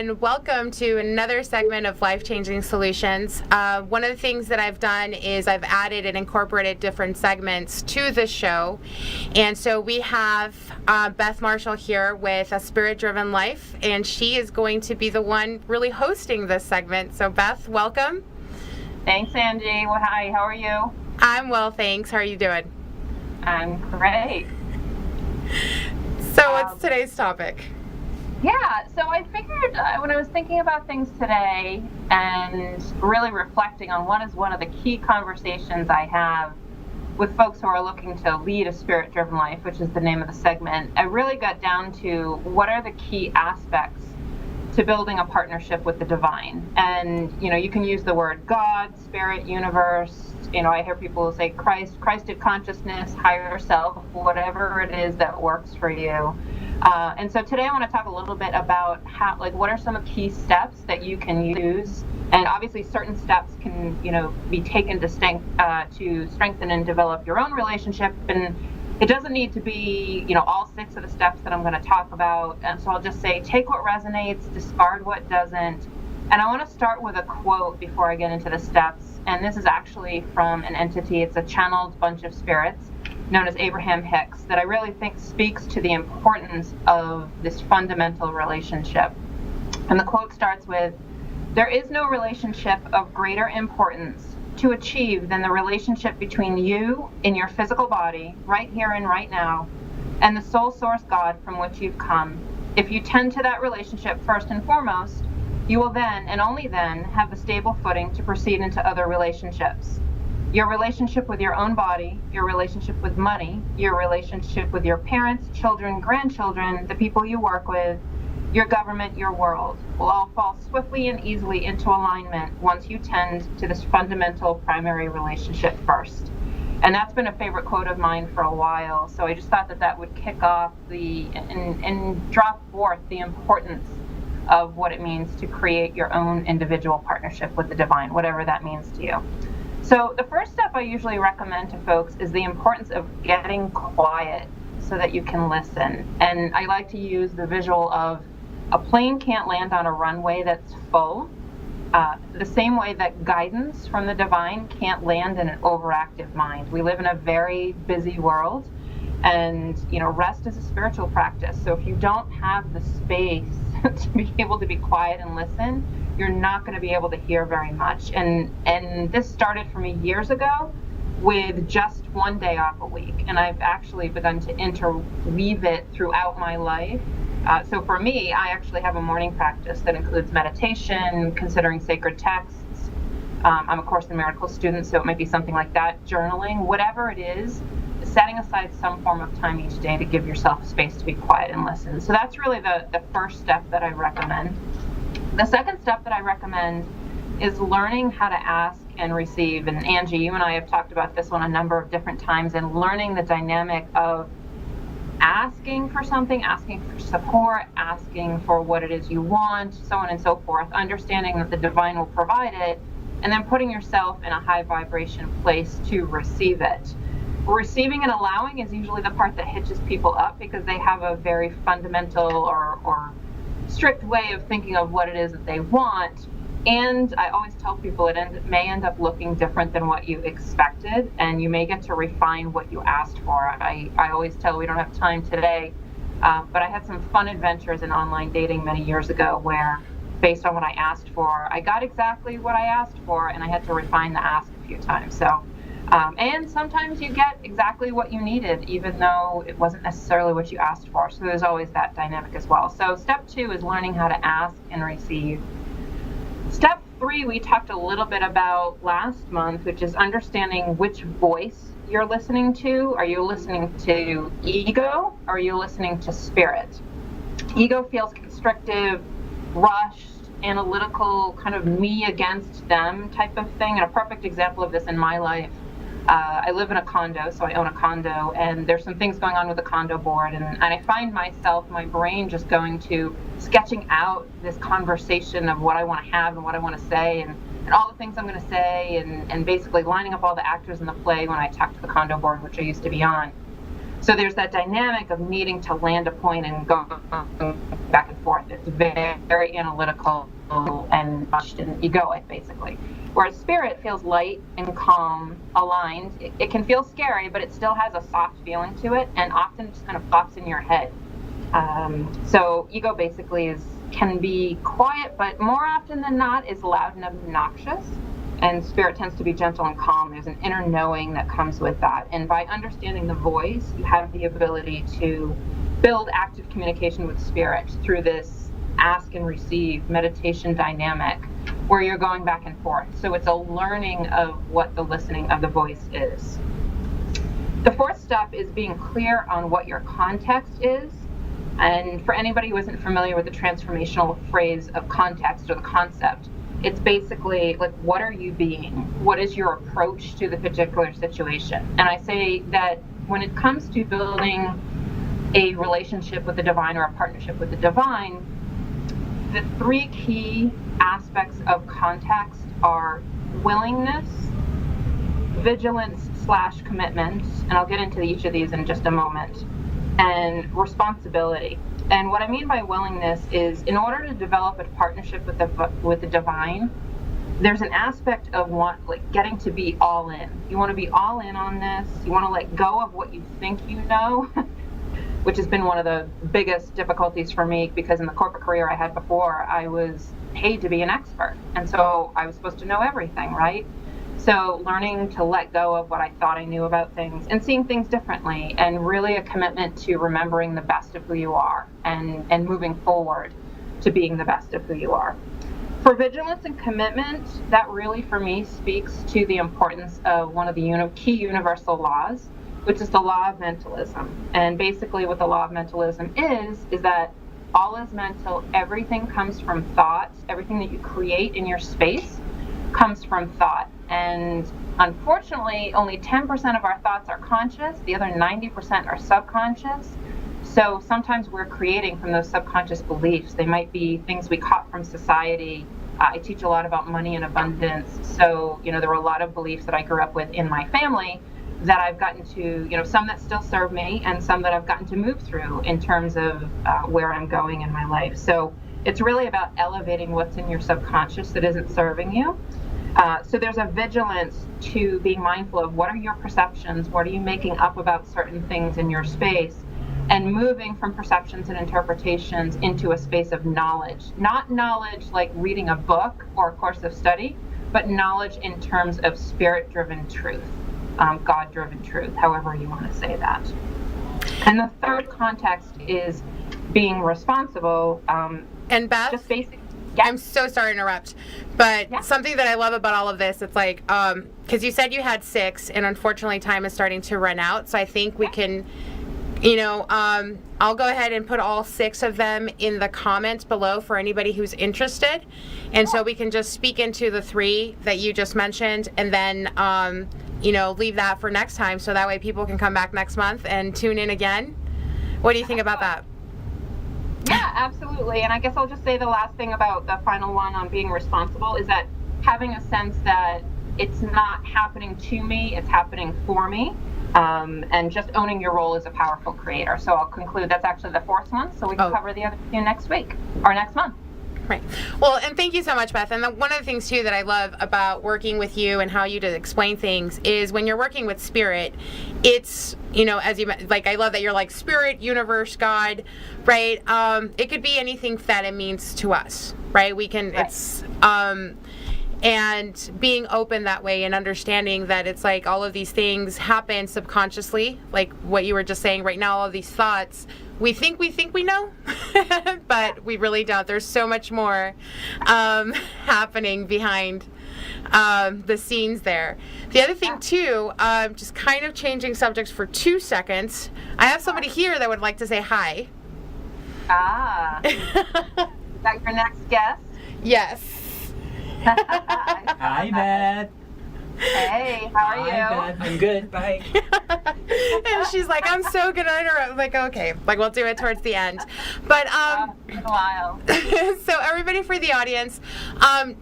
and welcome to another segment of Life Changing Solutions. One of the things that I've done is I've added and incorporated different segments to the show. And so we have Beth Marshall here with A Spirit-Driven Life, and she is going to be the one really hosting this segment. So Beth, welcome. Thanks, Angie. Well, hi, how are you? I'm well, thanks. How are you doing? I'm great. So what's today's topic? Yeah, so I figured when I was thinking about things today and really reflecting on what is one of the key conversations I have with folks who are looking to lead a spirit-driven life, which is the name of the segment, I really got down to what are the key aspects to building a partnership with the divine. And, you can use the word God, spirit, universe. I hear people say Christed consciousness, higher self, whatever it is that works for you. And so today I want to talk a little bit about what are some of the key steps that you can use. And obviously certain steps can, be taken to strengthen and develop your own relationship. And it doesn't need to be, all 6 of the steps that I'm going to talk about. And so I'll just say, take what resonates, discard what doesn't. And I want to start with a quote before I get into the steps. And this is actually from an entity. It's a channeled bunch of spirits known as Abraham Hicks that I really think speaks to the importance of this fundamental relationship. And the quote starts with, "There is no relationship of greater importance to achieve than the relationship between you in your physical body, right here and right now, and the soul source God from which you've come. If you tend to that relationship first and foremost, you will then, and only then, have the stable footing to proceed into other relationships. Your relationship with your own body, your relationship with money, your relationship with your parents, children, grandchildren, the people you work with, your government, your world, will all fall swiftly and easily into alignment once you tend to this fundamental primary relationship first." And that's been a favorite quote of mine for a while. So I just thought that would kick off and draw forth the importance of what it means to create your own individual partnership with the divine, whatever that means to you. So the first step I usually recommend to folks is the importance of getting quiet so that you can listen. And I like to use the visual of a plane can't land on a runway that's full, the same way that guidance from the divine can't land in an overactive mind. We live in a very busy world, and rest is a spiritual practice. So if you don't have the space to be able to be quiet and listen, you're not going to be able to hear very much. And this started for me years ago with just one day off a week, and I've actually begun to interweave it throughout my life. So for me, I actually have a morning practice that includes meditation, considering sacred texts. I'm a Course in Miracles student, so it might be something like that, journaling, whatever it is, setting aside some form of time each day to give yourself space to be quiet and listen. So that's really the first step that I recommend. The second step that I recommend is learning how to ask and receive. And Angie, you and I have talked about this one a number of different times, and learning the dynamic of asking for something, asking for support, asking for what it is you want, so on and so forth, understanding that the divine will provide it, and then putting yourself in a high vibration place to receive it. Receiving and allowing is usually the part that hitches people up because they have a very fundamental or strict way of thinking of what it is that they want. And I always tell people it may end up looking different than what you expected, and you may get to refine what you asked for. I always tell, we don't have time today, but I had some fun adventures in online dating many years ago where, based on what I asked for, I got exactly what I asked for, and I had to refine the ask a few times. So, and sometimes you get exactly what you needed, even though it wasn't necessarily what you asked for. So there's always that dynamic as well. So step 2 is learning how to ask and receive. Step 3, we talked a little bit about last month, which is understanding which voice you're listening to. Are you listening to ego, or are you listening to spirit? Ego feels constrictive, rushed, analytical, kind of me against them type of thing. And a perfect example of this in my life, I live in a condo, so I own a condo, and there's some things going on with the condo board, and I find myself, my brain just going to sketching out this conversation of what I want to have and what I want to say, and all the things I'm going to say, and basically lining up all the actors in the play when I talk to the condo board, which I used to be on. So there's that dynamic of needing to land a point and go back and forth. It's very, very analytical and egoic, basically. Whereas spirit feels light and calm, aligned. It can feel scary, but it still has a soft feeling to it, and often just kind of pops in your head. So ego basically can be quiet, but more often than not is loud and obnoxious. And spirit tends to be gentle and calm. There's an inner knowing that comes with that. And by understanding the voice, you have the ability to build active communication with spirit through this ask and receive meditation dynamic where you're going back and forth. So it's a learning of what the listening of the voice is. The fourth step is being clear on what your context is. And for anybody who isn't familiar with the transformational phrase of context or the concept, it's basically like, what are you being? What is your approach to the particular situation? And I say that when it comes to building a relationship with the divine or a partnership with the divine, the three key aspects of context are willingness, vigilance/commitment, and I'll get into each of these in just a moment, and responsibility. And what I mean by willingness is, in order to develop a partnership with the divine, there's an aspect of getting to be all in. You want to be all in on this. You want to let go of what you think you know, which has been one of the biggest difficulties for me, because in the corporate career I had before, I was paid to be an expert. And so I was supposed to know everything, right? So learning to let go of what I thought I knew about things and seeing things differently, and really a commitment to remembering the best of who you are and moving forward to being the best of who you are. For vigilance and commitment, that really for me speaks to the importance of one of the key universal laws, which is the law of mentalism. And basically what the law of mentalism is that all is mental. Everything comes from thought. Everything that you create in your space comes from thought. And unfortunately, only 10% of our thoughts are conscious. The other 90% are subconscious. So sometimes we're creating from those subconscious beliefs. They might be things we caught from society. I teach a lot about money and abundance. So, there were a lot of beliefs that I grew up with in my family that I've gotten to, some that still serve me and some that I've gotten to move through in terms of where I'm going in my life. So it's really about elevating what's in your subconscious that isn't serving you. So there's a vigilance to being mindful of what are your perceptions, what are you making up about certain things in your space, and moving from perceptions and interpretations into a space of knowledge. Not knowledge like reading a book or a course of study, but knowledge in terms of spirit-driven truth, God-driven truth, however you want to say that. And the third context is being responsible. And Beth? Just basic. Yeah. I'm so sorry to interrupt, but something that I love about all of this, it's like, because you said you had 6, and unfortunately time is starting to run out, so I think we can, I'll go ahead and put all 6 of them in the comments below for anybody who's interested, and so we can just speak into the 3 that you just mentioned, and then, leave that for next time, so that way people can come back next month and tune in again. What do you think about that? Yeah, absolutely. And I guess I'll just say the last thing about the final one on being responsible is that having a sense that it's not happening to me, it's happening for me, and just owning your role as a powerful creator. So I'll conclude that's actually the 4th one, so we can cover the other 2 next week or next month. Right. Well, and thank you so much, Beth. And one of the things, too, that I love about working with you and how you explain things is when you're working with spirit, it's, as you, I love that you're like spirit, universe, God, right? It could be anything that it means to us, right? We can, it's, and being open that way and understanding that it's like all of these things happen subconsciously, like what you were just saying right now, all of these thoughts, we think we know, but we really don't. There's so much more happening behind the scenes there. The other thing too, just kind of changing subjects for 2 seconds, I have somebody here that would like to say hi. Is that your next guest? Yes. Hi, Beth. Hey, how are you? Hi, Beth. I'm good. Bye. And she's like, I'm so gonna interrupt. I'm like, okay, like we'll do it towards the end. But It's been a while. so everybody for the audience,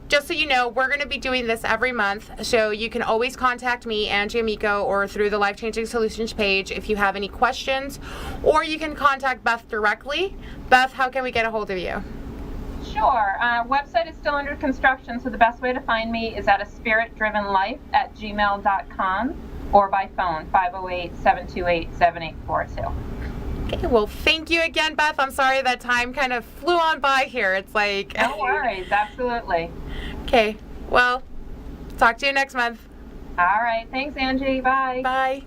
just so you know, we're going to be doing this every month. So you can always contact me, Angie Amico, or through the Life Changing Solutions page if you have any questions, or you can contact Beth directly. Beth, how can we get a hold of you? Sure. Website is still under construction, so the best way to find me is at aspiritdrivenlife@gmail.com or by phone, 508-728-7842. Okay, well, thank you again, Beth. I'm sorry that time kind of flew on by here. It's like... No worries. Absolutely. Okay, well, talk to you next month. All right. Thanks, Angie. Bye. Bye.